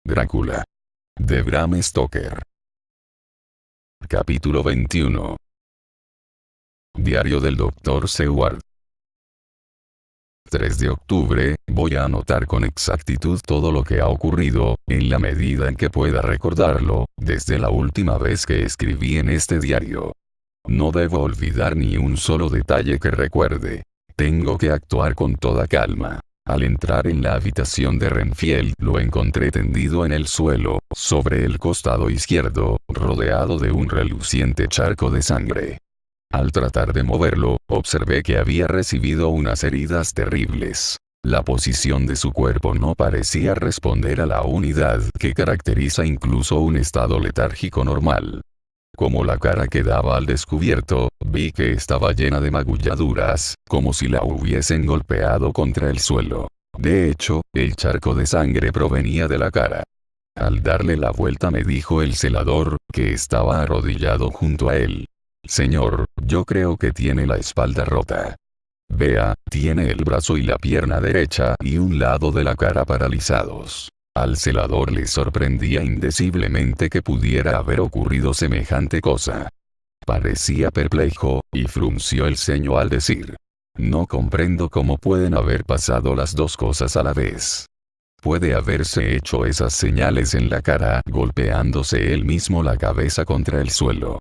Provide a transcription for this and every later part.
Drácula. De Bram Stoker. Capítulo 21. Diario del Dr. Seward. 3 de octubre, voy a anotar con exactitud todo lo que ha ocurrido, en la medida en que pueda recordarlo, desde la última vez que escribí en este diario. No debo olvidar ni un solo detalle que recuerde. Tengo que actuar con toda calma. Al entrar en la habitación de Renfield, lo encontré tendido en el suelo, sobre el costado izquierdo, rodeado de un reluciente charco de sangre. Al tratar de moverlo, observé que había recibido unas heridas terribles. La posición de su cuerpo no parecía responder a la unidad que caracteriza incluso un estado letárgico normal. Como la cara quedaba al descubierto, vi que estaba llena de magulladuras, como si la hubiesen golpeado contra el suelo. De hecho, el charco de sangre provenía de la cara. Al darle la vuelta me dijo el celador, que estaba arrodillado junto a él: «Señor, yo creo que tiene la espalda rota. Vea, tiene el brazo y la pierna derecha y un lado de la cara paralizados». Al celador le sorprendía indeciblemente que pudiera haber ocurrido semejante cosa. Parecía perplejo, y frunció el ceño al decir: «No comprendo cómo pueden haber pasado las dos cosas a la vez. Puede haberse hecho esas señales en la cara golpeándose él mismo la cabeza contra el suelo.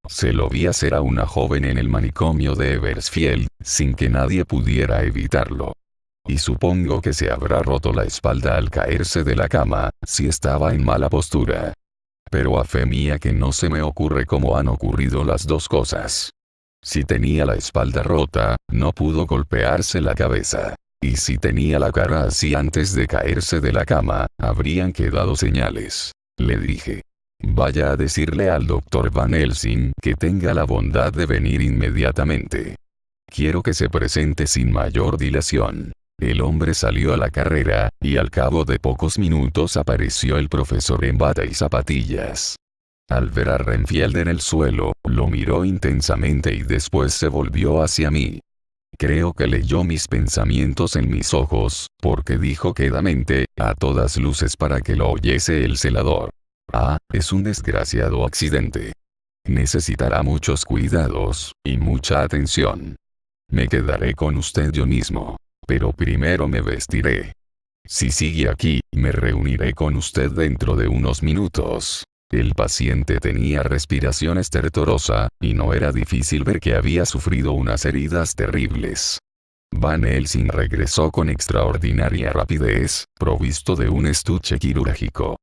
Se lo vi hacer a una joven en el manicomio de Eversfield, sin que nadie pudiera evitarlo. Y supongo que se habrá roto la espalda al caerse de la cama, si estaba en mala postura. Pero a fe mía que no se me ocurre cómo han ocurrido las dos cosas. Si tenía la espalda rota, no pudo golpearse la cabeza. Y si tenía la cara así antes de caerse de la cama, habrían quedado señales». Le dije: «Vaya a decirle al Dr. Van Helsing que tenga la bondad de venir inmediatamente. Quiero que se presente sin mayor dilación». El hombre salió a la carrera, y al cabo de pocos minutos apareció el profesor en bata y zapatillas. Al ver a Renfield en el suelo, lo miró intensamente y después se volvió hacia mí. Creo que leyó mis pensamientos en mis ojos, porque dijo quedamente, a todas luces para que lo oyese el celador: «Ah, es un desgraciado accidente. Necesitará muchos cuidados, y mucha atención. Me quedaré con usted yo mismo. Pero primero me vestiré. Si sigue aquí, me reuniré con usted dentro de unos minutos». El paciente tenía respiración estertorosa, y no era difícil ver que había sufrido unas heridas terribles. Van Helsing regresó con extraordinaria rapidez, provisto de un estuche quirúrgico.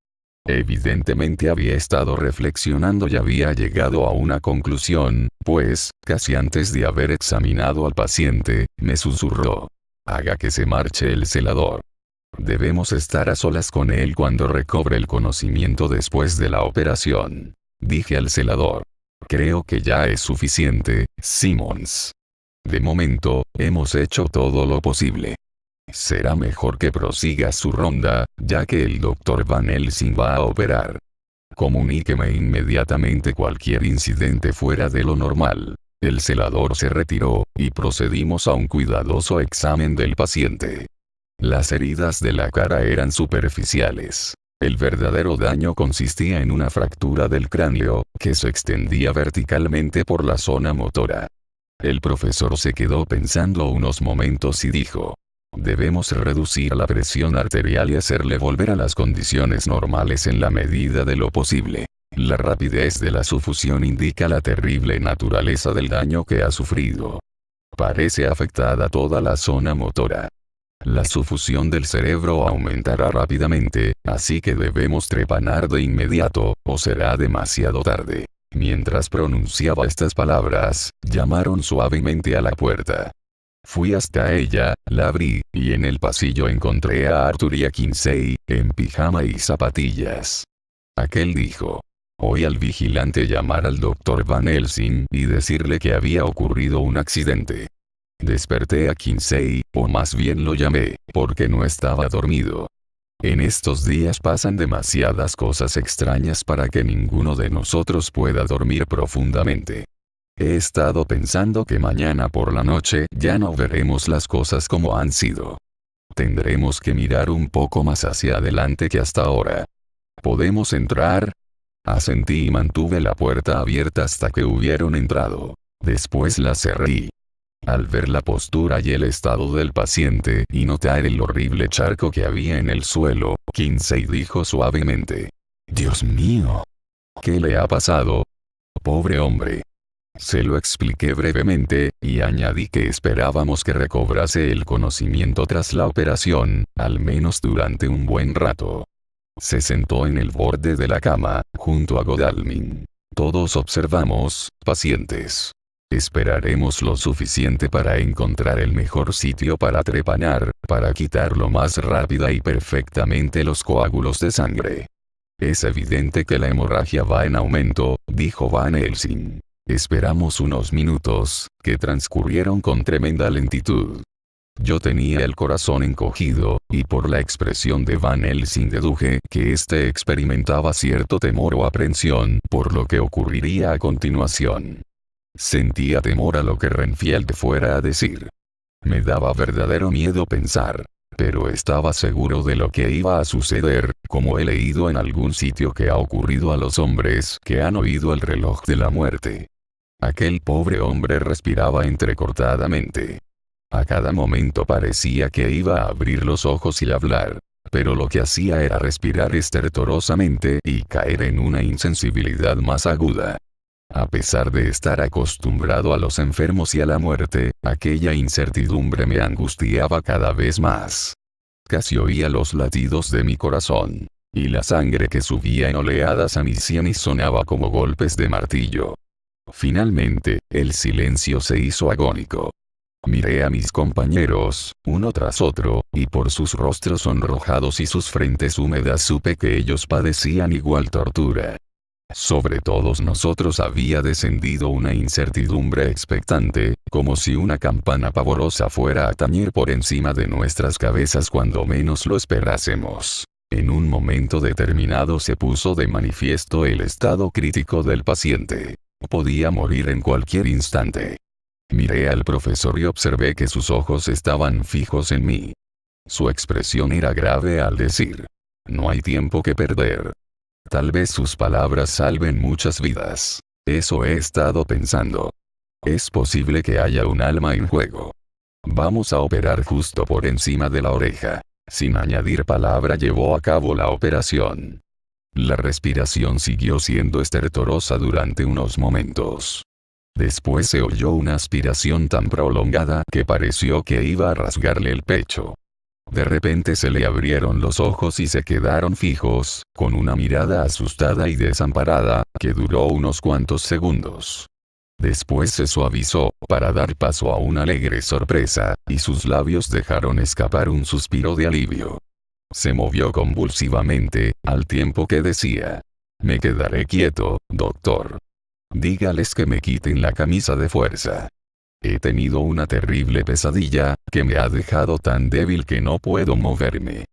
Evidentemente había estado reflexionando y había llegado a una conclusión, pues, casi antes de haber examinado al paciente, me susurró: «Haga que se marche el celador. Debemos estar a solas con él cuando recobre el conocimiento después de la operación». Dije al celador: «Creo que ya es suficiente, Simmons. De momento, hemos hecho todo lo posible. Será mejor que prosiga su ronda, ya que el Dr. Van Helsing va a operar. Comuníqueme inmediatamente cualquier incidente fuera de lo normal». El celador se retiró, y procedimos a un cuidadoso examen del paciente. Las heridas de la cara eran superficiales. El verdadero daño consistía en una fractura del cráneo, que se extendía verticalmente por la zona motora. El profesor se quedó pensando unos momentos y dijo: «Debemos reducir la presión arterial y hacerle volver a las condiciones normales en la medida de lo posible. La rapidez de la sufusión indica la terrible naturaleza del daño que ha sufrido. Parece afectada toda la zona motora. La sufusión del cerebro aumentará rápidamente, así que debemos trepanar de inmediato, o será demasiado tarde». Mientras pronunciaba estas palabras, llamaron suavemente a la puerta. Fui hasta ella, la abrí, y en el pasillo encontré a Arthur y a Kinsey, en pijama y zapatillas. Aquel dijo: «Oí al vigilante llamar al Dr. Van Helsing y decirle que había ocurrido un accidente». Desperté a Kinsey, o más bien lo llamé, porque no estaba dormido. En estos días pasan demasiadas cosas extrañas para que ninguno de nosotros pueda dormir profundamente. He estado pensando que mañana por la noche ya no veremos las cosas como han sido. Tendremos que mirar un poco más hacia adelante que hasta ahora. ¿Podemos entrar? Asentí y mantuve la puerta abierta hasta que hubieron entrado. Después la cerré. Al ver la postura y el estado del paciente y notar el horrible charco que había en el suelo, Kinsey dijo suavemente: «Dios mío. ¿Qué le ha pasado? Pobre hombre». Se lo expliqué brevemente, y añadí que esperábamos que recobrase el conocimiento tras la operación, al menos durante un buen rato. Se sentó en el borde de la cama, junto a Godalming. Todos observamos, pacientes. Esperaremos lo suficiente para encontrar el mejor sitio para trepanar, para quitar lo más rápida y perfectamente los coágulos de sangre. Es evidente que la hemorragia va en aumento, dijo Van Helsing. Esperamos unos minutos, que transcurrieron con tremenda lentitud. Yo tenía el corazón encogido, y por la expresión de Van Helsing deduje que éste experimentaba cierto temor o aprensión por lo que ocurriría a continuación. Sentía temor a lo que Renfield fuera a decir. Me daba verdadero miedo pensar, pero estaba seguro de lo que iba a suceder, como he leído en algún sitio que ha ocurrido a los hombres que han oído el reloj de la muerte. Aquel pobre hombre respiraba entrecortadamente. A cada momento parecía que iba a abrir los ojos y hablar, pero lo que hacía era respirar estertorosamente y caer en una insensibilidad más aguda. A pesar de estar acostumbrado a los enfermos y a la muerte, aquella incertidumbre me angustiaba cada vez más. Casi oía los latidos de mi corazón, y la sangre que subía en oleadas a mis sienes sonaba como golpes de martillo. Finalmente, el silencio se hizo agónico. Miré a mis compañeros, uno tras otro, y por sus rostros sonrojados y sus frentes húmedas supe que ellos padecían igual tortura. Sobre todos nosotros había descendido una incertidumbre expectante, como si una campana pavorosa fuera a tañer por encima de nuestras cabezas cuando menos lo esperásemos. En un momento determinado se puso de manifiesto el estado crítico del paciente. Podía morir en cualquier instante. Miré al profesor y observé que sus ojos estaban fijos en mí. Su expresión era grave al decir: «No hay tiempo que perder». Tal vez sus palabras salven muchas vidas. Eso he estado pensando. Es posible que haya un alma en juego. Vamos a operar justo por encima de la oreja. Sin añadir palabra llevó a cabo la operación. La respiración siguió siendo estertorosa durante unos momentos. Después se oyó una aspiración tan prolongada que pareció que iba a rasgarle el pecho. De repente se le abrieron los ojos y se quedaron fijos, con una mirada asustada y desamparada, que duró unos cuantos segundos. Después se suavizó, para dar paso a una alegre sorpresa, y sus labios dejaron escapar un suspiro de alivio. Se movió convulsivamente, al tiempo que decía: «Me quedaré quieto, doctor. Dígales que me quiten la camisa de fuerza. He tenido una terrible pesadilla, que me ha dejado tan débil que no puedo moverme.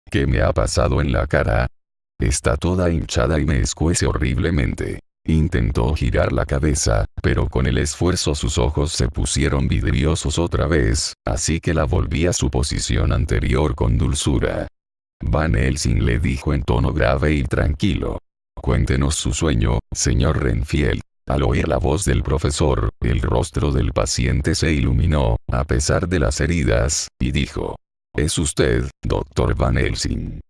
¿Qué me ha pasado en la cara? Está toda hinchada y me escuece horriblemente». Intentó girar la cabeza, pero con el esfuerzo sus ojos se pusieron vidriosos otra vez, así que la volví a su posición anterior con dulzura. Van Helsing le dijo en tono grave y tranquilo: «Cuéntenos su sueño, señor Renfield». Al oír la voz del profesor, el rostro del paciente se iluminó, a pesar de las heridas, y dijo: «Es usted, doctor Van Helsing.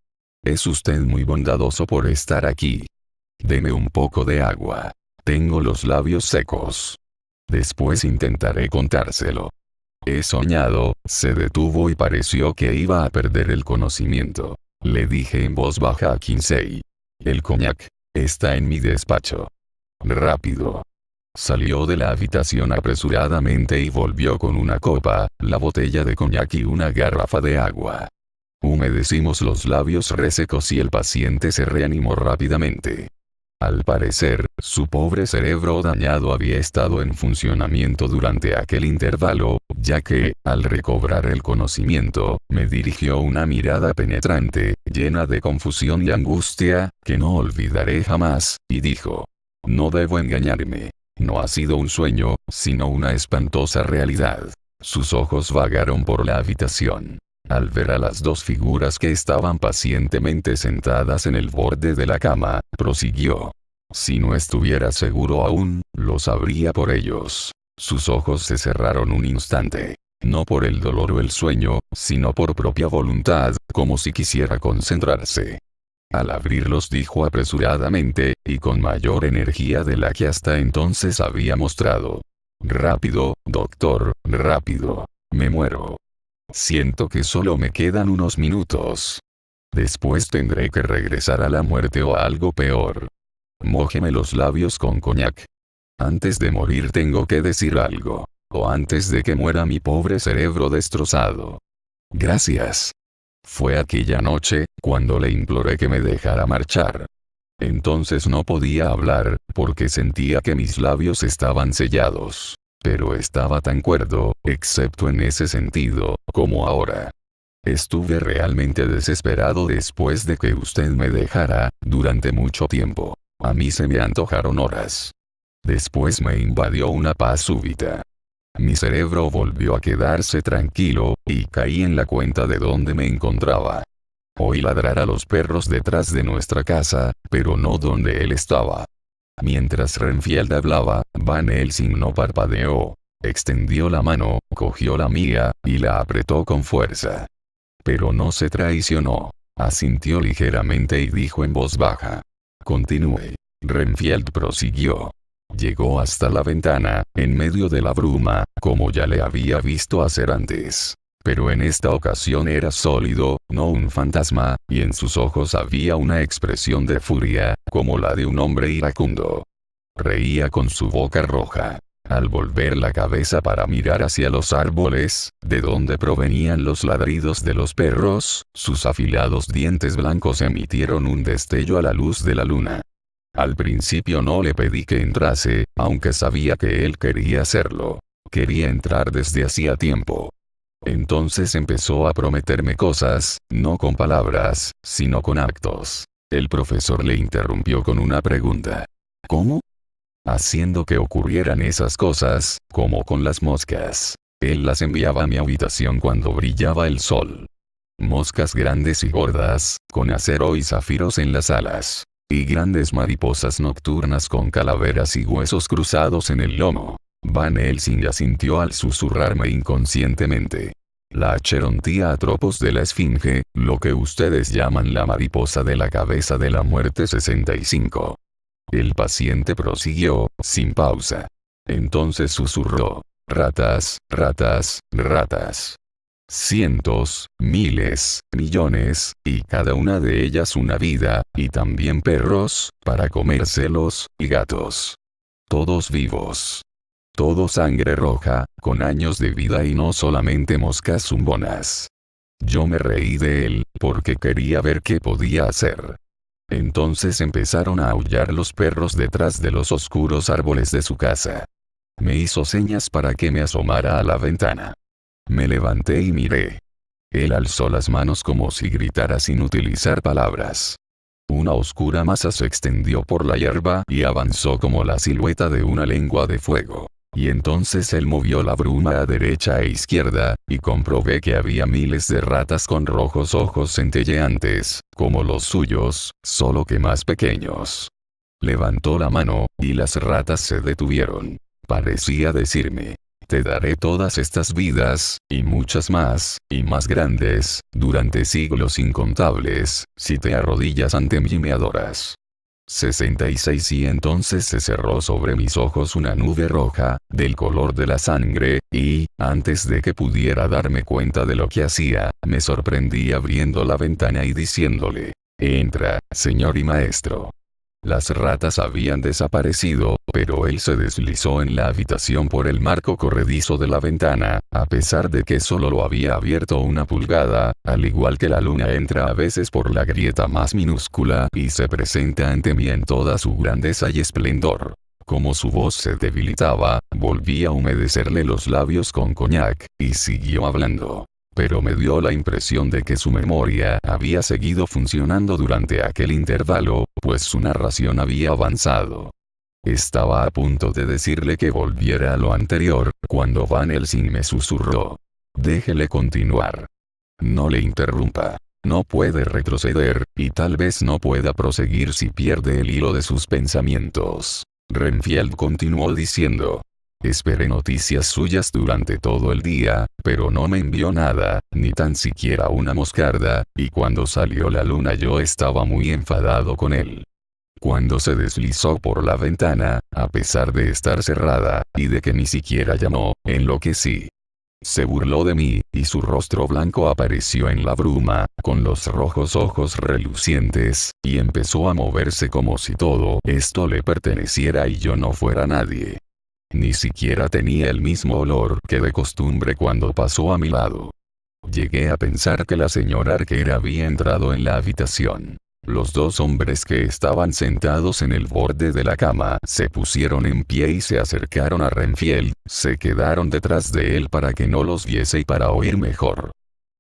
Es usted muy bondadoso por estar aquí. Deme un poco de agua. Tengo los labios secos. Después intentaré contárselo». He soñado. Se detuvo y pareció que iba a perder el conocimiento. Le dije en voz baja a Kinsey: «El coñac está en mi despacho. Rápido». Salió de la habitación apresuradamente y volvió con una copa, la botella de coñac y una garrafa de agua. Humedecimos los labios resecos y el paciente se reanimó rápidamente. Al parecer, su pobre cerebro dañado había estado en funcionamiento durante aquel intervalo, ya que, al recobrar el conocimiento, me dirigió una mirada penetrante, llena de confusión y angustia, que no olvidaré jamás, y dijo: «No debo engañarme. No ha sido un sueño, sino una espantosa realidad». Sus ojos vagaron por la habitación. Al ver a las dos figuras que estaban pacientemente sentadas en el borde de la cama, prosiguió. Si no estuviera seguro aún, lo sabría por ellos. Sus ojos se cerraron un instante. No por el dolor o el sueño, sino por propia voluntad, como si quisiera concentrarse. Al abrirlos dijo apresuradamente, y con mayor energía de la que hasta entonces había mostrado. Rápido, doctor, rápido. Me muero. Siento que solo me quedan unos minutos. Después tendré que regresar a la muerte o a algo peor. Mójeme los labios con coñac. Antes de morir tengo que decir algo. O antes de que muera mi pobre cerebro destrozado. Gracias. Fue aquella noche, cuando le imploré que me dejara marchar. Entonces no podía hablar, porque sentía que mis labios estaban sellados. Pero estaba tan cuerdo, excepto en ese sentido, como ahora. Estuve realmente desesperado después de que usted me dejara, durante mucho tiempo. A mí se me antojaron horas. Después me invadió una paz súbita. Mi cerebro volvió a quedarse tranquilo, y caí en la cuenta de dónde me encontraba. Oí ladrar a los perros detrás de nuestra casa, pero no donde él estaba. Mientras Renfield hablaba, Van Helsing no parpadeó. Extendió la mano, cogió la mía, y la apretó con fuerza. Pero no se traicionó. Asintió ligeramente y dijo en voz baja. Continúe. Renfield prosiguió. Llegó hasta la ventana, en medio de la bruma, como ya le había visto hacer antes. Pero en esta ocasión era sólido, no un fantasma, y en sus ojos había una expresión de furia, como la de un hombre iracundo. Reía con su boca roja. Al volver la cabeza para mirar hacia los árboles, de donde provenían los ladridos de los perros, sus afilados dientes blancos emitieron un destello a la luz de la luna. Al principio no le pedí que entrase, aunque sabía que él quería hacerlo. Quería entrar desde hacía tiempo. Entonces empezó a prometerme cosas, no con palabras, sino con actos. El profesor le interrumpió con una pregunta. ¿Cómo? Haciendo que ocurrieran esas cosas, como con las moscas. Él las enviaba a mi habitación cuando brillaba el sol. Moscas grandes y gordas, con acero y zafiros en las alas. Y grandes mariposas nocturnas con calaveras y huesos cruzados en el lomo. Van Helsing asintió al susurrarme inconscientemente. La Acherontia atropos de la esfinge, lo que ustedes llaman la mariposa de la cabeza de la muerte 65. El paciente prosiguió, sin pausa. Entonces susurró. Ratas, ratas, ratas. Cientos, miles, millones, y cada una de ellas una vida, y también perros, para comérselos, y gatos. Todos vivos. Todo sangre roja, con años de vida y no solamente moscas zumbonas. Yo me reí de él, porque quería ver qué podía hacer. Entonces empezaron a aullar los perros detrás de los oscuros árboles de su casa. Me hizo señas para que me asomara a la ventana. Me levanté y miré. Él alzó las manos como si gritara sin utilizar palabras. Una oscura masa se extendió por la hierba y avanzó como la silueta de una lengua de fuego. Y entonces él movió la bruma a derecha e izquierda, y comprobé que había miles de ratas con rojos ojos centelleantes, como los suyos, solo que más pequeños. Levantó la mano, y las ratas se detuvieron. Parecía decirme, te daré todas estas vidas, y muchas más, y más grandes, durante siglos incontables, si te arrodillas ante mí y me adoras. 66 Y entonces se cerró sobre mis ojos una nube roja, del color de la sangre, y, antes de que pudiera darme cuenta de lo que hacía, me sorprendí abriendo la ventana y diciéndole, entra, señor y maestro. Las ratas habían desaparecido, pero él se deslizó en la habitación por el marco corredizo de la ventana, a pesar de que solo lo había abierto una pulgada, al igual que la luna entra a veces por la grieta más minúscula y se presenta ante mí en toda su grandeza y esplendor. Como su voz se debilitaba, volví a humedecerle los labios con coñac, y siguió hablando. Pero me dio la impresión de que su memoria había seguido funcionando durante aquel intervalo, pues su narración había avanzado. Estaba a punto de decirle que volviera a lo anterior, cuando Van Helsing me susurró. Déjele continuar. No le interrumpa. No puede retroceder, y tal vez no pueda proseguir si pierde el hilo de sus pensamientos. Renfield continuó diciendo. Esperé noticias suyas durante todo el día, pero no me envió nada, ni tan siquiera una moscarda, y cuando salió la luna yo estaba muy enfadado con él. Cuando se deslizó por la ventana, a pesar de estar cerrada, y de que ni siquiera llamó, enloquecí. Se burló de mí, y su rostro blanco apareció en la bruma, con los rojos ojos relucientes, y empezó a moverse como si todo esto le perteneciera y yo no fuera nadie. Ni siquiera tenía el mismo olor que de costumbre cuando pasó a mi lado. Llegué a pensar que la señora Archer había entrado en la habitación. Los dos hombres que estaban sentados en el borde de la cama se pusieron en pie y se acercaron a Renfield, se quedaron detrás de él para que no los viese y para oír mejor.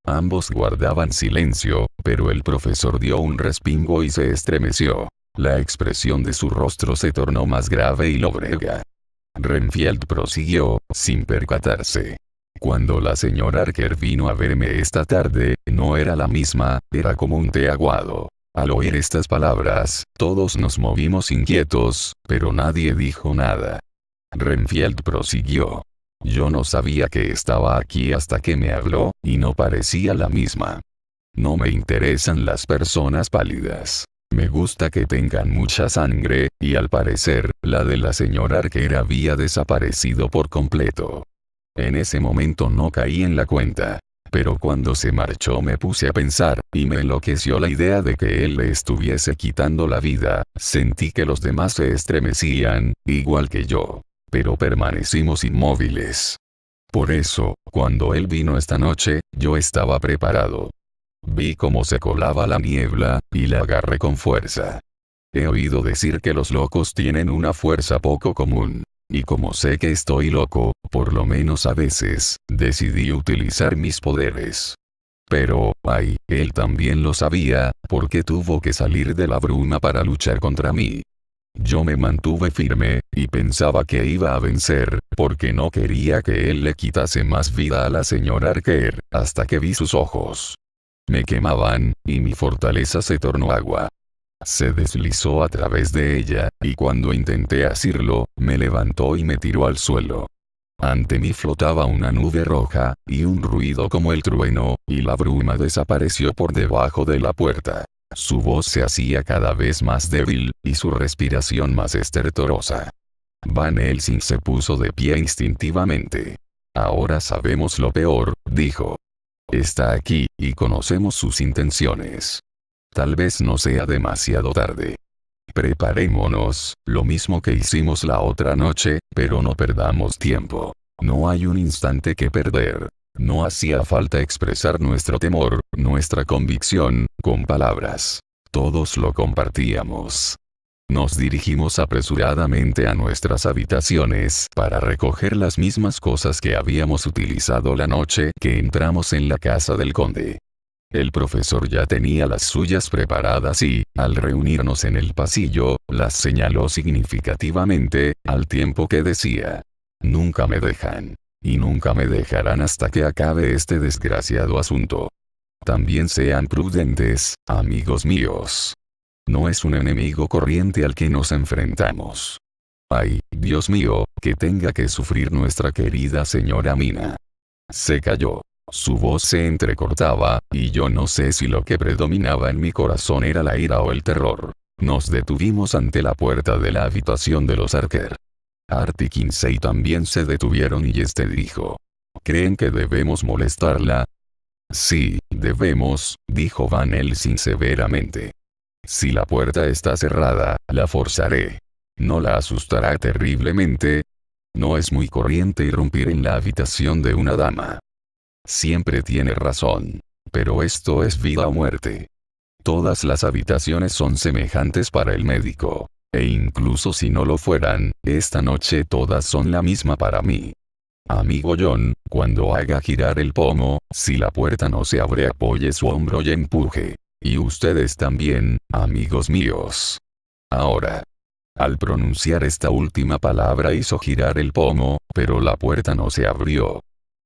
Ambos guardaban silencio, pero el profesor dio un respingo y se estremeció. La expresión de su rostro se tornó más grave y lóbrega. Renfield prosiguió, sin percatarse. Cuando la señora Archer vino a verme esta tarde, no era la misma, era como un té aguado. Al oír estas palabras, todos nos movimos inquietos, pero nadie dijo nada. Renfield prosiguió. Yo no sabía que estaba aquí hasta que me habló, y no parecía la misma. No me interesan las personas pálidas. Me gusta que tengan mucha sangre, y al parecer, la de la señora Archer había desaparecido por completo. En ese momento no caí en la cuenta. Pero cuando se marchó me puse a pensar, y me enloqueció la idea de que él le estuviese quitando la vida. Sentí que los demás se estremecían, igual que yo. Pero permanecimos inmóviles. Por eso, cuando él vino esta noche, yo estaba preparado. Vi cómo se colaba la niebla, y la agarré con fuerza. He oído decir que los locos tienen una fuerza poco común. Y como sé que estoy loco, por lo menos a veces, decidí utilizar mis poderes. Pero, ay, él también lo sabía, porque tuvo que salir de la bruma para luchar contra mí. Yo me mantuve firme, y pensaba que iba a vencer, porque no quería que él le quitase más vida a la señora Archer, hasta que vi sus ojos. Me quemaban, y mi fortaleza se tornó agua. Se deslizó a través de ella, y cuando intenté asirlo, me levantó y me tiró al suelo. Ante mí flotaba una nube roja, y un ruido como el trueno, y la bruma desapareció por debajo de la puerta. Su voz se hacía cada vez más débil, y su respiración más estertorosa. Van Helsing se puso de pie instintivamente. Ahora sabemos lo peor, dijo. Está aquí, y conocemos sus intenciones. Tal vez no sea demasiado tarde. Preparémonos, lo mismo que hicimos la otra noche, pero no perdamos tiempo. No hay un instante que perder. No hacía falta expresar nuestro temor, nuestra convicción, con palabras. Todos lo compartíamos. Nos dirigimos apresuradamente a nuestras habitaciones para recoger las mismas cosas que habíamos utilizado la noche que entramos en la casa del conde. El profesor ya tenía las suyas preparadas y, al reunirnos en el pasillo, las señaló significativamente, al tiempo que decía: «Nunca me dejan. Y nunca me dejarán hasta que acabe este desgraciado asunto. También sean prudentes, amigos míos. No es un enemigo corriente al que nos enfrentamos. Ay, Dios mío, que tenga que sufrir nuestra querida señora Mina». Se calló. Su voz se entrecortaba, y yo no sé si lo que predominaba en mi corazón era la ira o el terror. Nos detuvimos ante la puerta de la habitación de los Archer. Art y Kinsey también se detuvieron y este dijo: «¿Creen que debemos molestarla?» «Sí, debemos», dijo Van Helsing severamente. «Si la puerta está cerrada, la forzaré. ¿No la asustará terriblemente? No es muy corriente irrumpir en la habitación de una dama. Siempre tiene razón. Pero esto es vida o muerte. Todas las habitaciones son semejantes para el médico. E incluso si no lo fueran, esta noche todas son la misma para mí. Amigo John, cuando haga girar el pomo, si la puerta no se abre, apoye su hombro y empuje. Y ustedes también, amigos míos. Ahora». Al pronunciar esta última palabra hizo girar el pomo, pero la puerta no se abrió.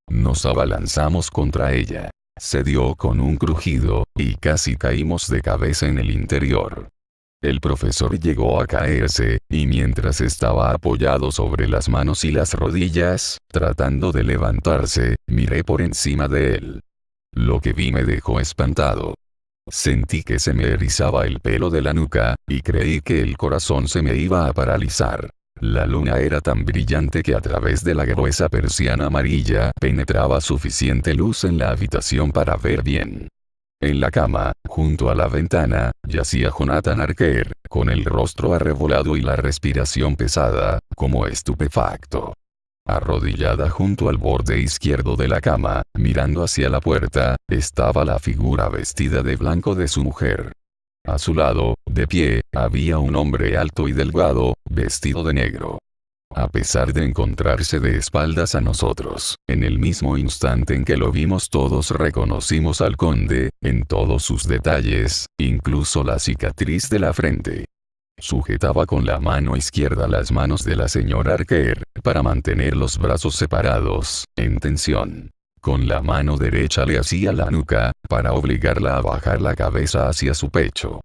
Nos abalanzamos contra ella. Se dio con un crujido, y casi caímos de cabeza en el interior. El profesor llegó a caerse, y mientras estaba apoyado sobre las manos y las rodillas, tratando de levantarse, miré por encima de él. Lo que vi me dejó espantado. Sentí que se me erizaba el pelo de la nuca, y creí que el corazón se me iba a paralizar. La luna era tan brillante que a través de la gruesa persiana amarilla penetraba suficiente luz en la habitación para ver bien. En la cama, junto a la ventana, yacía Jonathan Archer, con el rostro arrebolado y la respiración pesada, como estupefacto. Arrodillada junto al borde izquierdo de la cama, mirando hacia la puerta, estaba la figura vestida de blanco de su mujer. A su lado, de pie, había un hombre alto y delgado, vestido de negro. A pesar de encontrarse de espaldas a nosotros, en el mismo instante en que lo vimos todos reconocimos al conde, en todos sus detalles, incluso la cicatriz de la frente. Sujetaba con la mano izquierda las manos de la señora Archer, para mantener los brazos separados, en tensión. Con la mano derecha le hacía la nuca, para obligarla a bajar la cabeza hacia su pecho.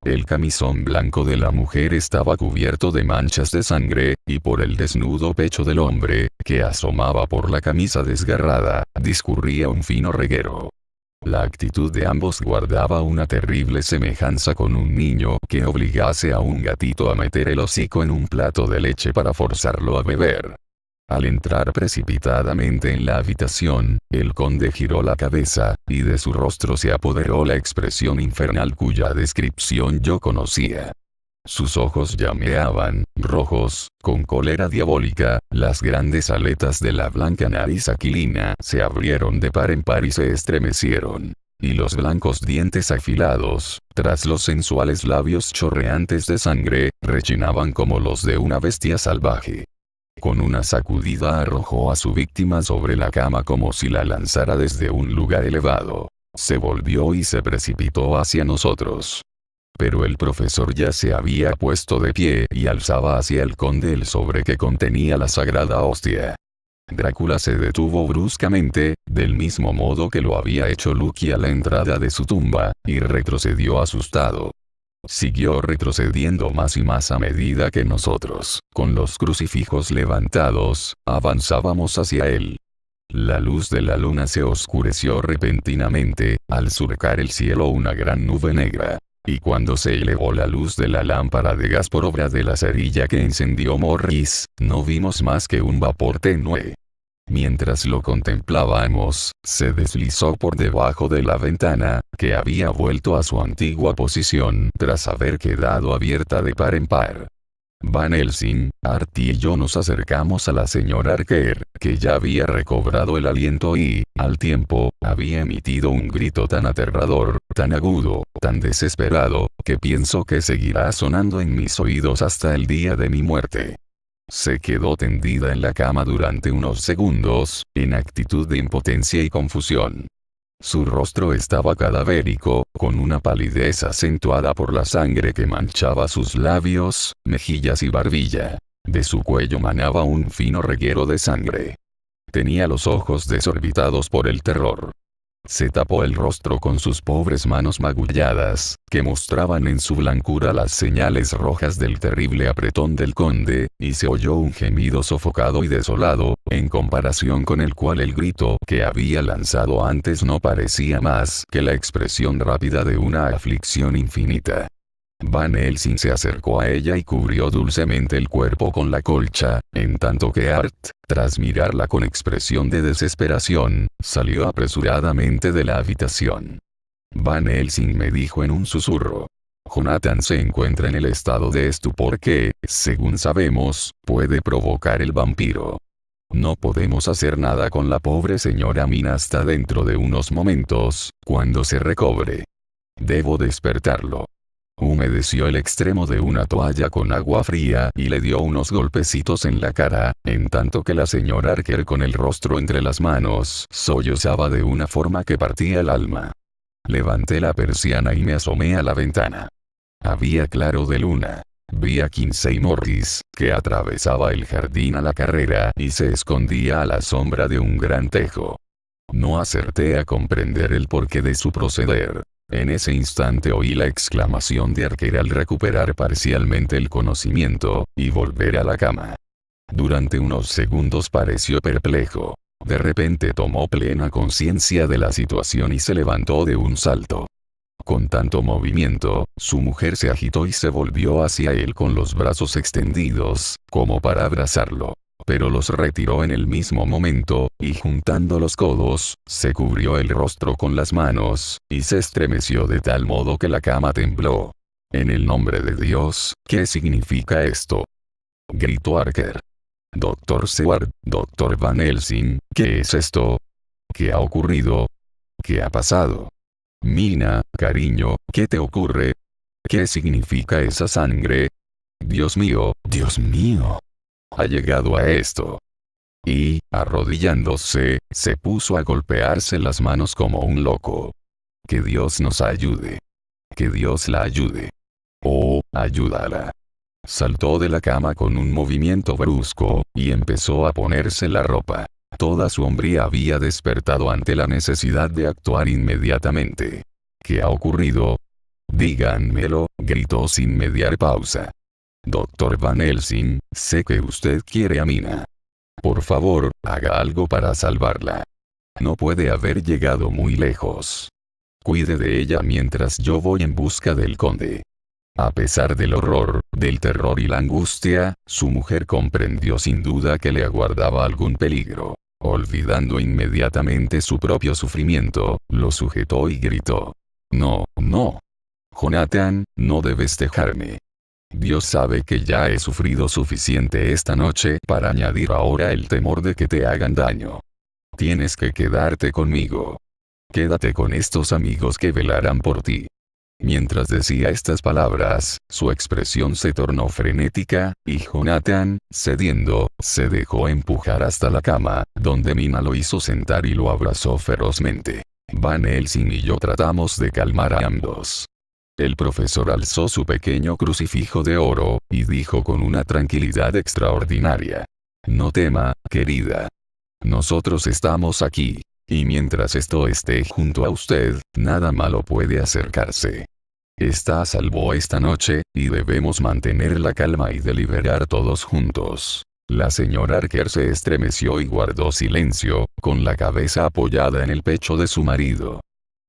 El camisón blanco de la mujer estaba cubierto de manchas de sangre, y por el desnudo pecho del hombre, que asomaba por la camisa desgarrada, discurría un fino reguero. La actitud de ambos guardaba una terrible semejanza con un niño que obligase a un gatito a meter el hocico en un plato de leche para forzarlo a beber. Al entrar precipitadamente en la habitación, el conde giró la cabeza, y de su rostro se apoderó la expresión infernal cuya descripción yo conocía. Sus ojos llameaban, rojos, con cólera diabólica, las grandes aletas de la blanca nariz aquilina se abrieron de par en par y se estremecieron. Y los blancos dientes afilados, tras los sensuales labios chorreantes de sangre, rechinaban como los de una bestia salvaje. Con una sacudida arrojó a su víctima sobre la cama como si la lanzara desde un lugar elevado. Se volvió y se precipitó hacia nosotros. Pero el profesor ya se había puesto de pie y alzaba hacia el conde el sobre que contenía la sagrada hostia. Drácula se detuvo bruscamente, del mismo modo que lo había hecho Lucky a la entrada de su tumba, y retrocedió asustado. Siguió retrocediendo más y más a medida que nosotros, con los crucifijos levantados, avanzábamos hacia él. La luz de la luna se oscureció repentinamente, al surcar el cielo una gran nube negra. Y cuando se elevó la luz de la lámpara de gas por obra de la cerilla que encendió Morris, no vimos más que un vapor tenue. Mientras lo contemplábamos, se deslizó por debajo de la ventana, que había vuelto a su antigua posición tras haber quedado abierta de par en par. Van Helsing, Artie y yo nos acercamos a la señora Archer, que ya había recobrado el aliento y, al tiempo, había emitido un grito tan aterrador, tan agudo, tan desesperado, que pienso que seguirá sonando en mis oídos hasta el día de mi muerte. Se quedó tendida en la cama durante unos segundos, en actitud de impotencia y confusión. Su rostro estaba cadavérico, con una palidez acentuada por la sangre que manchaba sus labios, mejillas y barbilla. De su cuello manaba un fino reguero de sangre. Tenía los ojos desorbitados por el terror. Se tapó el rostro con sus pobres manos magulladas, que mostraban en su blancura las señales rojas del terrible apretón del conde, y se oyó un gemido sofocado y desolado, en comparación con el cual el grito que había lanzado antes no parecía más que la expresión rápida de una aflicción infinita. Van Helsing se acercó a ella y cubrió dulcemente el cuerpo con la colcha, en tanto que Art, tras mirarla con expresión de desesperación, salió apresuradamente de la habitación. Van Helsing me dijo en un susurro: Jonathan se encuentra en el estado de estupor que, según sabemos, puede provocar el vampiro. No podemos hacer nada con la pobre señora Mina hasta dentro de unos momentos, cuando se recobre. Debo despertarlo. Humedeció el extremo de una toalla con agua fría y le dio unos golpecitos en la cara, en tanto que la señora Archer con el rostro entre las manos sollozaba de una forma que partía el alma. Levanté la persiana y me asomé a la ventana. Había claro de luna. Vi a Kinsey Morris, que atravesaba el jardín a la carrera y se escondía a la sombra de un gran tejo. No acerté a comprender el porqué de su proceder. En ese instante oí la exclamación de Archer al recuperar parcialmente el conocimiento, y volver a la cama. Durante unos segundos pareció perplejo. De repente tomó plena conciencia de la situación y se levantó de un salto. Con tanto movimiento, su mujer se agitó y se volvió hacia él con los brazos extendidos, como para abrazarlo. Pero los retiró en el mismo momento, y juntando los codos, se cubrió el rostro con las manos, y se estremeció de tal modo que la cama tembló. «En el nombre de Dios, ¿qué significa esto?», gritó Archer. «Dr. Seward, Dr. Van Helsing, ¿qué es esto? ¿Qué ha ocurrido? ¿Qué ha pasado? Mina, cariño, ¿qué te ocurre? ¿Qué significa esa sangre? Dios mío, Dios mío. Ha llegado a esto». Y, arrodillándose, se puso a golpearse las manos como un loco. «Que Dios nos ayude. Que Dios la ayude. Oh, ayúdala». Saltó de la cama con un movimiento brusco, y empezó a ponerse la ropa. Toda su hombría había despertado ante la necesidad de actuar inmediatamente. «¿Qué ha ocurrido? Díganmelo», gritó sin mediar pausa. «Dr. Van Helsing, sé que usted quiere a Mina. Por favor, haga algo para salvarla. No puede haber llegado muy lejos. Cuide de ella mientras yo voy en busca del conde». A pesar del horror, del terror y la angustia, su mujer comprendió sin duda que le aguardaba algún peligro. Olvidando inmediatamente su propio sufrimiento, lo sujetó y gritó: «No, no. Jonathan, no debes dejarme. Dios sabe que ya he sufrido suficiente esta noche para añadir ahora el temor de que te hagan daño. Tienes que quedarte conmigo. Quédate con estos amigos que velarán por ti». Mientras decía estas palabras, su expresión se tornó frenética, y Jonathan, cediendo, se dejó empujar hasta la cama, donde Mina lo hizo sentar y lo abrazó ferozmente. Van Helsing y yo tratamos de calmar a ambos. El profesor alzó su pequeño crucifijo de oro, y dijo con una tranquilidad extraordinaria: «No tema, querida. Nosotros estamos aquí. Y mientras esto esté junto a usted, nada malo puede acercarse. Está a salvo esta noche, y debemos mantener la calma y deliberar todos juntos». La señora Archer se estremeció y guardó silencio, con la cabeza apoyada en el pecho de su marido.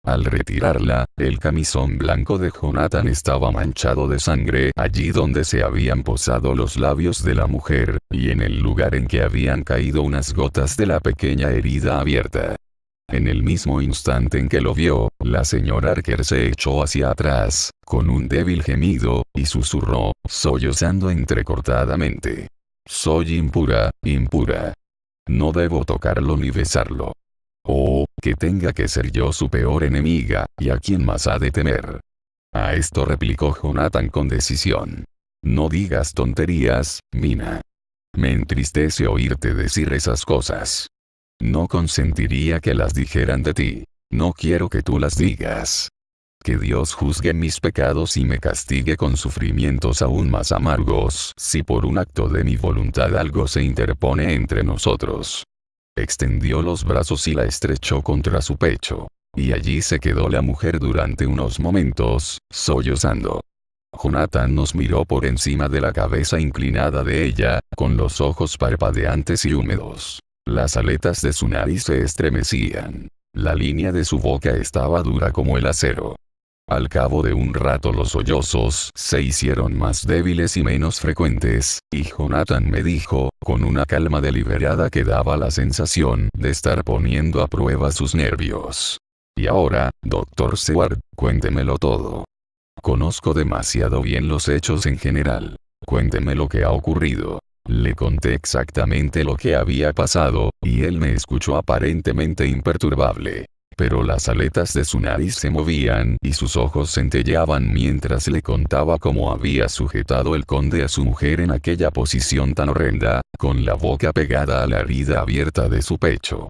Al retirarla, el camisón blanco de Jonathan estaba manchado de sangre allí donde se habían posado los labios de la mujer, y en el lugar en que habían caído unas gotas de la pequeña herida abierta. En el mismo instante en que lo vio, la señora Archer se echó hacia atrás, con un débil gemido, y susurró, sollozando entrecortadamente: «Soy impura, impura. No debo tocarlo ni besarlo. Oh, que tenga que ser yo su peor enemiga, ¿y a quién más ha de temer?». A esto replicó Jonathan con decisión: «No digas tonterías, Mina. Me entristece oírte decir esas cosas. No consentiría que las dijeran de ti. No quiero que tú las digas. Que Dios juzgue mis pecados y me castigue con sufrimientos aún más amargos si por un acto de mi voluntad algo se interpone entre nosotros». Extendió los brazos y la estrechó contra su pecho. Y allí se quedó la mujer durante unos momentos, sollozando. Jonathan nos miró por encima de la cabeza inclinada de ella, con los ojos parpadeantes y húmedos. Las aletas de su nariz se estremecían. La línea de su boca estaba dura como el acero. Al cabo de un rato los sollozos se hicieron más débiles y menos frecuentes, y Jonathan me dijo, con una calma deliberada que daba la sensación de estar poniendo a prueba sus nervios: «Y ahora, Dr. Seward, cuéntemelo todo. Conozco demasiado bien los hechos en general. Cuénteme lo que ha ocurrido». Le conté exactamente lo que había pasado, y él me escuchó aparentemente imperturbable. Pero las aletas de su nariz se movían y sus ojos centelleaban mientras le contaba cómo había sujetado el conde a su mujer en aquella posición tan horrenda, con la boca pegada a la herida abierta de su pecho.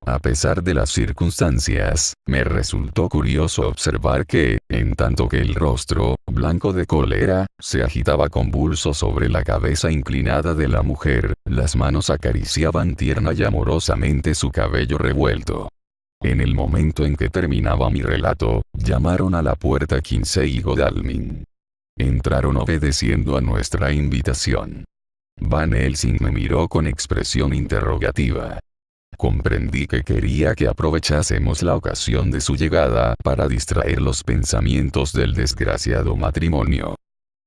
A pesar de las circunstancias, me resultó curioso observar que, en tanto que el rostro, blanco de cólera, se agitaba convulso sobre la cabeza inclinada de la mujer, las manos acariciaban tierna y amorosamente su cabello revuelto. En el momento en que terminaba mi relato, llamaron a la puerta Kinsey y Godalming. Entraron obedeciendo a nuestra invitación. Van Helsing me miró con expresión interrogativa. Comprendí que quería que aprovechásemos la ocasión de su llegada para distraer los pensamientos del desgraciado matrimonio.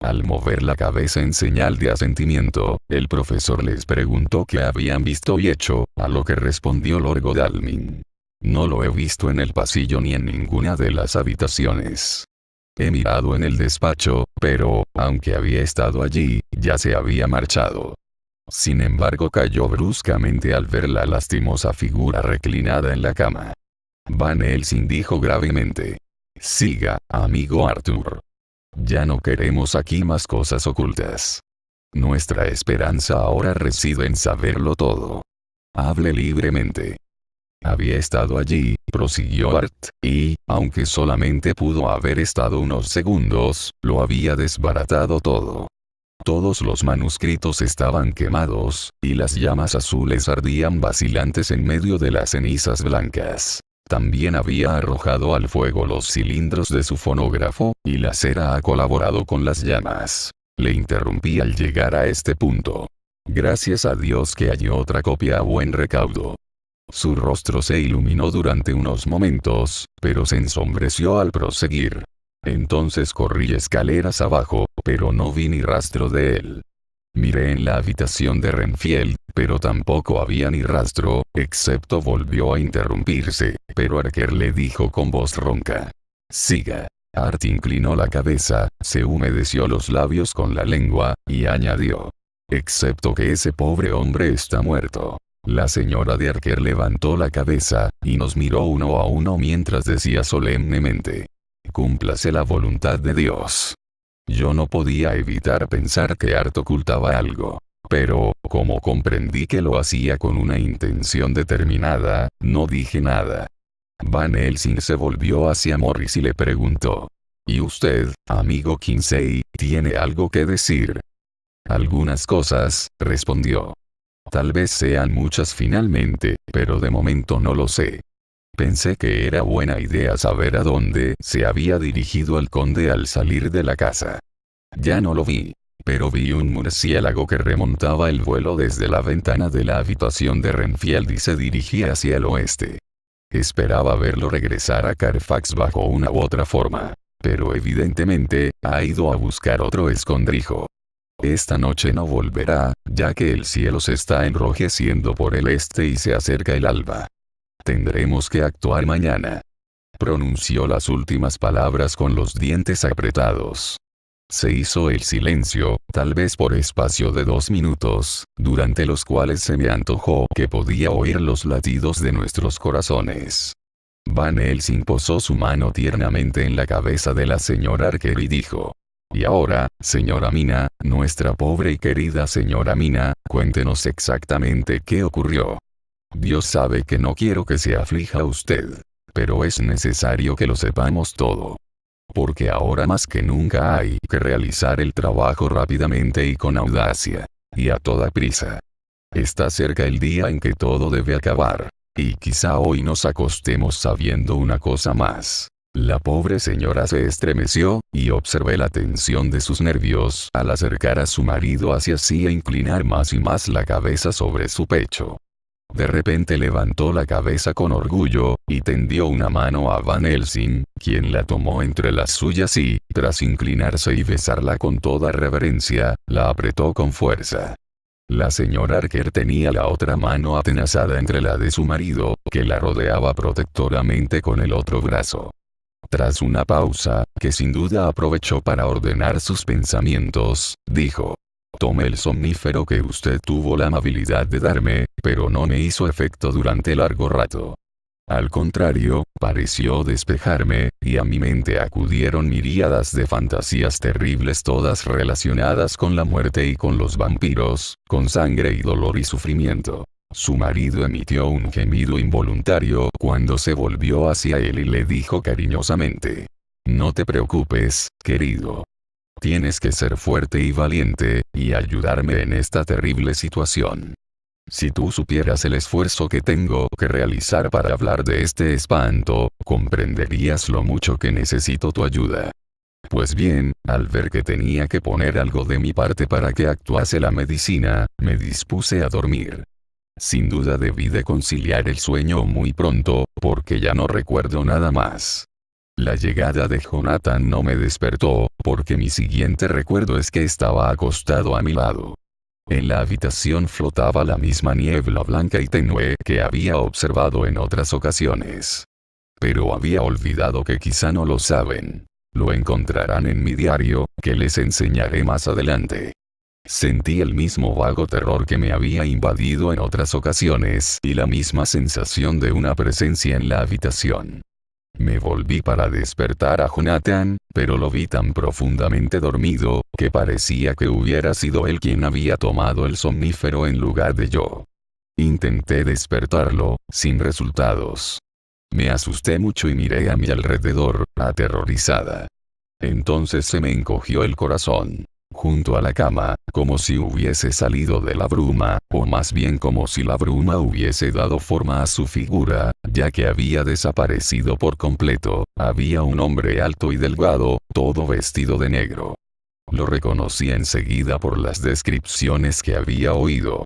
Al mover la cabeza en señal de asentimiento, el profesor les preguntó qué habían visto y hecho, a lo que respondió Lord Godalming. No lo he visto en el pasillo ni en ninguna de las habitaciones. He mirado en el despacho, pero, aunque había estado allí, ya se había marchado. Sin embargo, cayó bruscamente al ver la lastimosa figura reclinada en la cama. Van Helsing dijo gravemente: «Siga, amigo Arthur. Ya no queremos aquí más cosas ocultas. Nuestra esperanza ahora reside en saberlo todo. Hable libremente». Había estado allí, prosiguió Art, y, aunque solamente pudo haber estado unos segundos, lo había desbaratado todo. Todos los manuscritos estaban quemados, y las llamas azules ardían vacilantes en medio de las cenizas blancas. También había arrojado al fuego los cilindros de su fonógrafo, y la cera ha colaborado con las llamas. Le interrumpí al llegar a este punto. Gracias a Dios que halló otra copia a buen recaudo. Su rostro se iluminó durante unos momentos, pero se ensombreció al proseguir. Entonces corrí escaleras abajo, pero no vi ni rastro de él. Miré en la habitación de Renfield, pero tampoco había ni rastro, excepto volvió a interrumpirse, pero Archer le dijo con voz ronca: «Siga». Art inclinó la cabeza, se humedeció los labios con la lengua, y añadió: «Excepto que ese pobre hombre está muerto». La señora de Archer levantó la cabeza, y nos miró uno a uno mientras decía solemnemente: «Cúmplase la voluntad de Dios». Yo no podía evitar pensar que Art ocultaba algo. Pero, como comprendí que lo hacía con una intención determinada, no dije nada. Van Helsing se volvió hacia Morris y le preguntó: «¿Y usted, amigo Kinsey, tiene algo que decir?» «Algunas cosas», respondió. «Tal vez sean muchas finalmente, pero de momento no lo sé». Pensé que era buena idea saber a dónde se había dirigido el conde al salir de la casa. Ya no lo vi, pero vi un murciélago que remontaba el vuelo desde la ventana de la habitación de Renfield y se dirigía hacia el oeste. Esperaba verlo regresar a Carfax bajo una u otra forma, pero evidentemente, ha ido a buscar otro escondrijo. Esta noche no volverá, ya que el cielo se está enrojeciendo por el este y se acerca el alba. Tendremos que actuar mañana. Pronunció las últimas palabras con los dientes apretados. Se hizo el silencio, tal vez por espacio de 2 minutos, durante los cuales se me antojó que podía oír los latidos de nuestros corazones. Van Helsing posó su mano tiernamente en la cabeza de la señora Archer y dijo: «Y ahora, señora Mina, nuestra pobre y querida señora Mina, cuéntenos exactamente qué ocurrió. Dios sabe que no quiero que se aflija usted, pero es necesario que lo sepamos todo. Porque ahora más que nunca hay que realizar el trabajo rápidamente y con audacia, y a toda prisa. Está cerca el día en que todo debe acabar, y quizá hoy nos acostemos sabiendo una cosa más». La pobre señora se estremeció, y observé la tensión de sus nervios al acercar a su marido hacia sí e inclinar más y más la cabeza sobre su pecho. De repente levantó la cabeza con orgullo, y tendió una mano a Van Helsing, quien la tomó entre las suyas y, tras inclinarse y besarla con toda reverencia, la apretó con fuerza. La señora Archer tenía la otra mano atenazada entre la de su marido, que la rodeaba protectoramente con el otro brazo. Tras una pausa, que sin duda aprovechó para ordenar sus pensamientos, dijo: «Tome el somnífero que usted tuvo la amabilidad de darme, pero no me hizo efecto durante largo rato. Al contrario, pareció despejarme, y a mi mente acudieron miríadas de fantasías terribles, todas relacionadas con la muerte y con los vampiros, con sangre y dolor y sufrimiento». Su marido emitió un gemido involuntario cuando se volvió hacia él y le dijo cariñosamente: «No te preocupes, querido. Tienes que ser fuerte y valiente, y ayudarme en esta terrible situación. Si tú supieras el esfuerzo que tengo que realizar para hablar de este espanto, comprenderías lo mucho que necesito tu ayuda. Pues bien, al ver que tenía que poner algo de mi parte para que actuase la medicina, me dispuse a dormir. Sin duda debí de conciliar el sueño muy pronto, porque ya no recuerdo nada más. La llegada de Jonathan no me despertó, porque mi siguiente recuerdo es que estaba acostado a mi lado. En la habitación flotaba la misma niebla blanca y tenue que había observado en otras ocasiones. Pero había olvidado que quizá no lo saben. Lo encontrarán en mi diario, que les enseñaré más adelante. Sentí el mismo vago terror que me había invadido en otras ocasiones y la misma sensación de una presencia en la habitación. Me volví para despertar a Jonathan, pero lo vi tan profundamente dormido, que parecía que hubiera sido él quien había tomado el somnífero en lugar de yo. Intenté despertarlo, sin resultados. Me asusté mucho y miré a mi alrededor, aterrorizada. Entonces se me encogió el corazón. Junto a la cama, como si hubiese salido de la bruma, o más bien como si la bruma hubiese dado forma a su figura, ya que había desaparecido por completo, había un hombre alto y delgado, todo vestido de negro. Lo reconocí enseguida por las descripciones que había oído.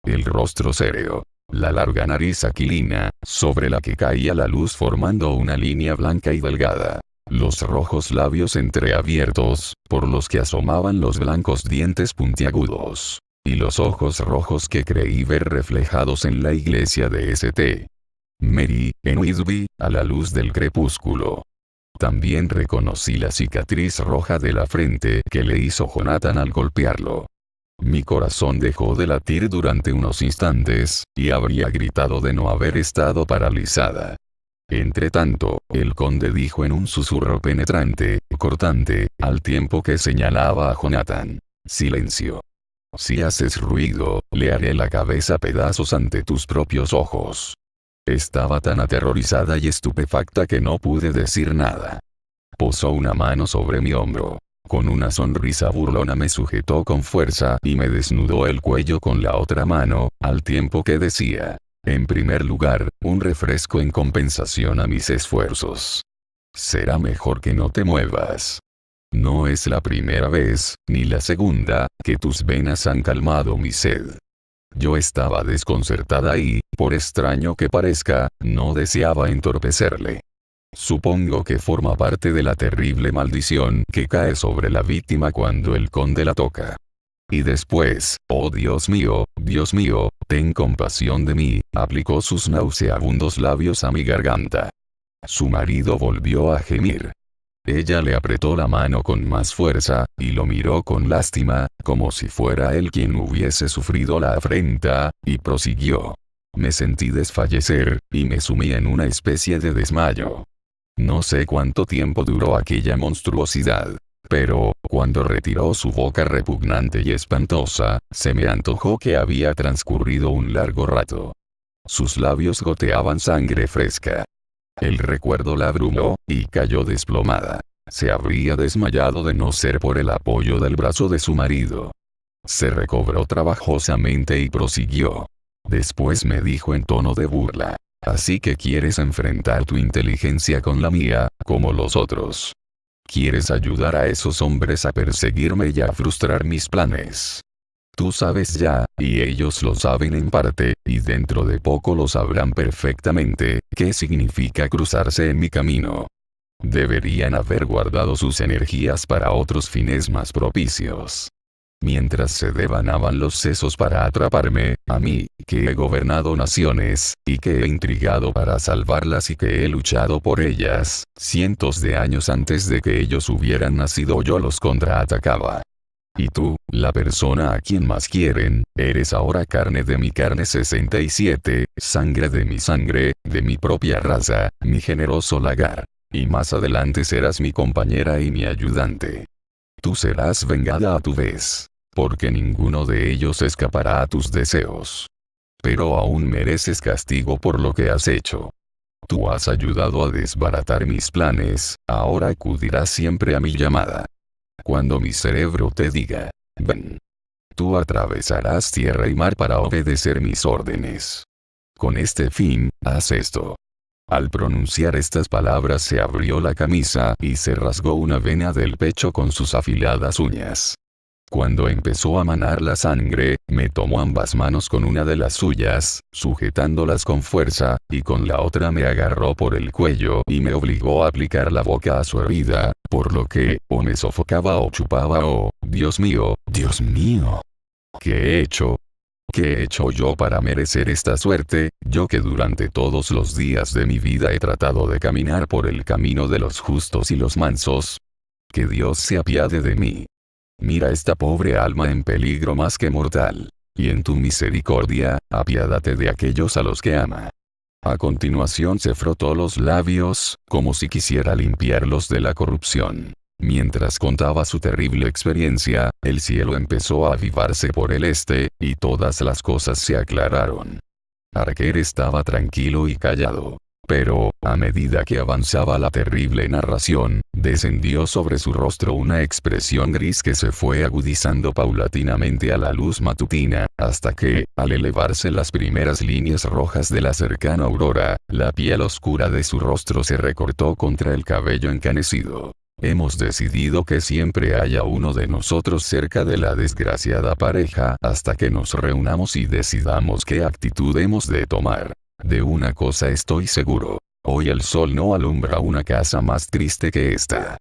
El rostro serio, la larga nariz aquilina, sobre la que caía la luz formando una línea blanca y delgada. Los rojos labios entreabiertos, por los que asomaban los blancos dientes puntiagudos. Y los ojos rojos que creí ver reflejados en la iglesia de St. Mary, en Whitby, a la luz del crepúsculo. También reconocí la cicatriz roja de la frente que le hizo Jonathan al golpearlo. Mi corazón dejó de latir durante unos instantes, y habría gritado de no haber estado paralizada. Entretanto, el conde dijo en un susurro penetrante, cortante, al tiempo que señalaba a Jonathan: «Silencio. Si haces ruido, le haré la cabeza a pedazos ante tus propios ojos». Estaba tan aterrorizada y estupefacta que no pude decir nada. Posó una mano sobre mi hombro. Con una sonrisa burlona me sujetó con fuerza y me desnudó el cuello con la otra mano, al tiempo que decía: «En primer lugar, un refresco en compensación a mis esfuerzos. Será mejor que no te muevas. No es la primera vez, ni la segunda, que tus venas han calmado mi sed». Yo estaba desconcertada y, por extraño que parezca, no deseaba entorpecerle. Supongo que forma parte de la terrible maldición que cae sobre la víctima cuando el conde la toca. Y después, «Oh Dios mío, ten compasión de mí», aplicó sus nauseabundos labios a mi garganta. Su marido volvió a gemir. Ella le apretó la mano con más fuerza, y lo miró con lástima, como si fuera él quien hubiese sufrido la afrenta, y prosiguió. Me sentí desfallecer, y me sumí en una especie de desmayo. No sé cuánto tiempo duró aquella monstruosidad. Pero, cuando retiró su boca repugnante y espantosa, se me antojó que había transcurrido un largo rato. Sus labios goteaban sangre fresca. El recuerdo la abrumó, y cayó desplomada. Se habría desmayado de no ser por el apoyo del brazo de su marido. Se recobró trabajosamente y prosiguió. Después me dijo en tono de burla: «Así que quieres enfrentar tu inteligencia con la mía, como los otros. Quieres ayudar a esos hombres a perseguirme y a frustrar mis planes. Tú sabes ya, y ellos lo saben en parte, y dentro de poco lo sabrán perfectamente, qué significa cruzarse en mi camino. Deberían haber guardado sus energías para otros fines más propicios. Mientras se devanaban los sesos para atraparme, a mí, que he gobernado naciones, y que he intrigado para salvarlas y que he luchado por ellas, cientos de años antes de que ellos hubieran nacido, yo los contraatacaba. Y tú, la persona a quien más quieren, eres ahora carne de mi carne 67, sangre de mi sangre, de mi propia raza, mi generoso lagar. Y más adelante serás mi compañera y mi ayudante. Tú serás vengada a tu vez, porque ninguno de ellos escapará a tus deseos. Pero aún mereces castigo por lo que has hecho. Tú has ayudado a desbaratar mis planes, ahora acudirás siempre a mi llamada. Cuando mi cerebro te diga, ven. Tú atravesarás tierra y mar para obedecer mis órdenes. Con este fin, haz esto. Al pronunciar estas palabras se abrió la camisa y se rasgó una vena del pecho con sus afiladas uñas. Cuando empezó a manar la sangre, me tomó ambas manos con una de las suyas, sujetándolas con fuerza, y con la otra me agarró por el cuello y me obligó a aplicar la boca a su herida, por lo que, o me sofocaba o chupaba o, Dios mío, Dios mío. ¿Qué he hecho? ¿Qué he hecho yo para merecer esta suerte, yo que durante todos los días de mi vida he tratado de caminar por el camino de los justos y los mansos? Que Dios se apiade de mí. Mira esta pobre alma en peligro más que mortal. Y en tu misericordia, apiádate de aquellos a los que ama. A continuación se frotó los labios, como si quisiera limpiarlos de la corrupción. Mientras contaba su terrible experiencia, el cielo empezó a avivarse por el este, y todas las cosas se aclararon. Arquer estaba tranquilo y callado. Pero, a medida que avanzaba la terrible narración, descendió sobre su rostro una expresión gris que se fue agudizando paulatinamente a la luz matutina, hasta que, al elevarse las primeras líneas rojas de la cercana aurora, la piel oscura de su rostro se recortó contra el cabello encanecido. Hemos decidido que siempre haya uno de nosotros cerca de la desgraciada pareja hasta que nos reunamos y decidamos qué actitud hemos de tomar. De una cosa estoy seguro. Hoy el sol no alumbra una casa más triste que esta.